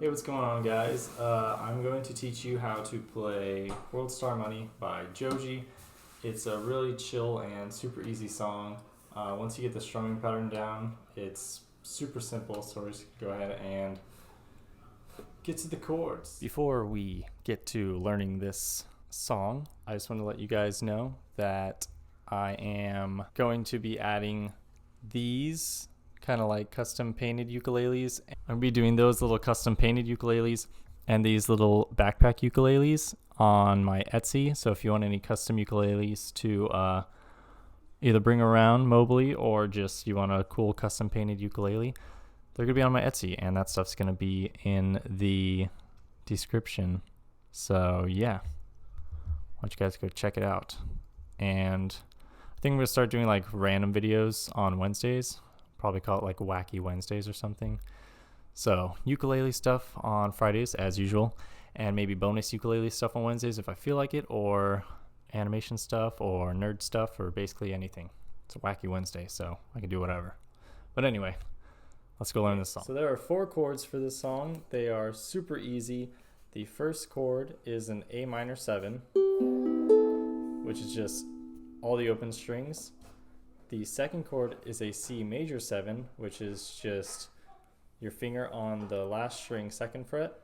Hey, what's going on, guys? I'm going to teach you how to play Worldstar Money by Joji. It's a really chill and super easy song. Once you get the strumming pattern down, it's super simple, so we're just going to go ahead and get to the chords. Before we get to learning this song, I just want to let you guys know that I am going to be adding these kind of like custom painted ukuleles. I'm gonna be doing those little custom painted ukuleles and these little backpack ukuleles on my Etsy. So if you want any custom ukuleles to either bring around mobily or just you want a cool custom painted ukulele, they're gonna be on my Etsy, and that stuff's gonna be in the description. So yeah, why don't you guys go check it out. And I think I'm gonna start doing like random videos on Wednesdays. Probably call it like Wacky Wednesdays or something. So ukulele stuff on Fridays as usual, and maybe bonus ukulele stuff on Wednesdays if I feel like it, or animation stuff or nerd stuff, or basically anything. It's a Wacky Wednesday, so I can do whatever. But anyway, let's go learn this song. So there are 4 chords for this song. They are super easy. The first chord is an A minor 7, which is just all the open strings. The second chord is a C major 7, which is just your finger on the last string 2nd fret.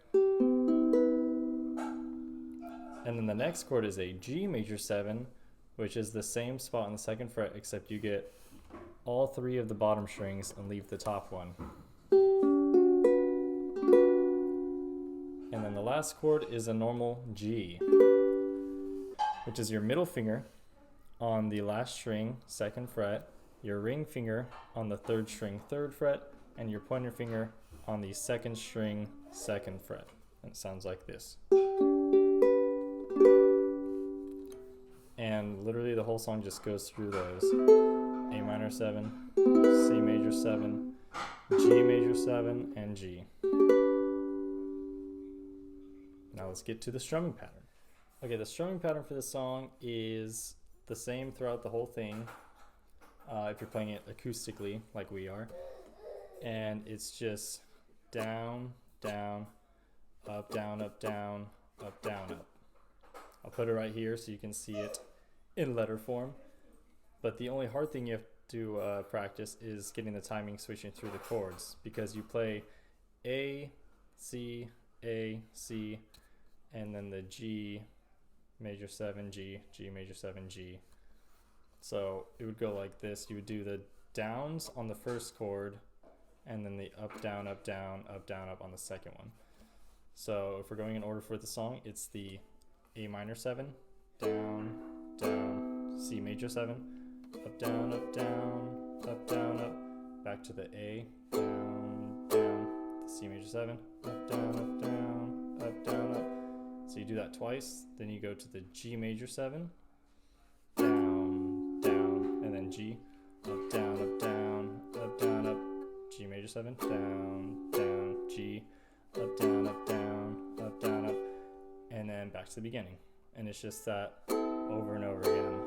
And then the next chord is a G major 7, which is the same spot on the 2nd fret, except you get all 3 of the bottom strings and leave the top one. And then the last chord is a normal G, which is your middle finger on the last string 2nd fret, your ring finger on the 3rd string 3rd fret, and your pointer finger on the 2nd string 2nd fret. And it sounds like this. And literally the whole song just goes through those. A minor 7, C major 7, G major 7, and G. Now let's get to the strumming pattern. Okay, the strumming pattern for this song is the same throughout the whole thing, if you're playing it acoustically like we are, and it's just down, down, up, down, up, down, up, down, up. I'll put it right here so you can see it in letter form, but the only hard thing you have to practice is getting the timing switching through the chords, because you play A, C, and then the G major 7, G, G major 7, G. So it would go like this. You would do the downs on the first chord, and then the up, down, up, down, up, down, up on the second one. So if we're going in order for the song, it's the A minor 7, down, down, C major 7, up, down, up, down, up, down, up, back to the A, down, down, the C major 7, up, down, up, down, up, down, up. So you do that twice, then you go to the G major 7, down, down, and then G, up, down, up, down, up, down, up, G major 7, down, down, G, up, down, up, down, up, down, up, and then back to the beginning. And it's just that over and over again.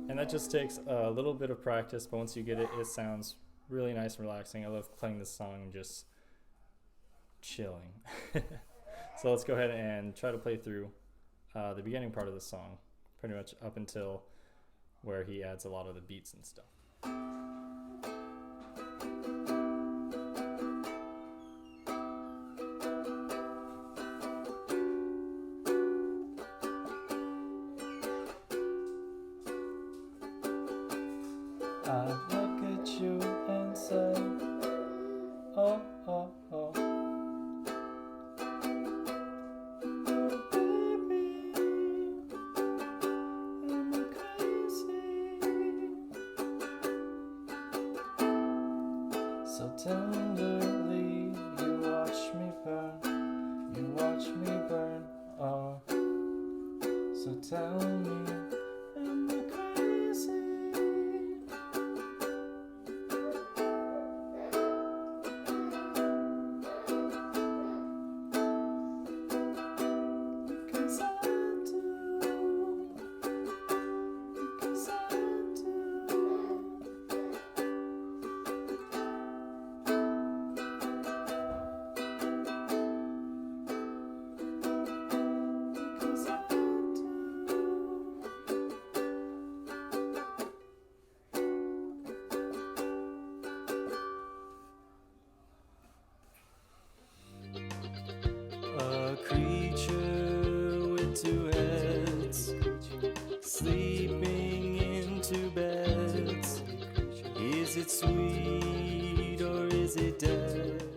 And that just takes a little bit of practice, but once you get it, it sounds really nice and relaxing. I love playing this song and just chilling. So let's go ahead and try to play through the beginning part of the song, pretty much up until where he adds a lot of the beats and stuff. I look at you and say, oh, oh, oh. Baby, I'm crazy. So tenderly, you watch me burn, oh. So tell me, am I crazy? A creature with two heads, sleeping in two beds. Is it sweet or is it dead?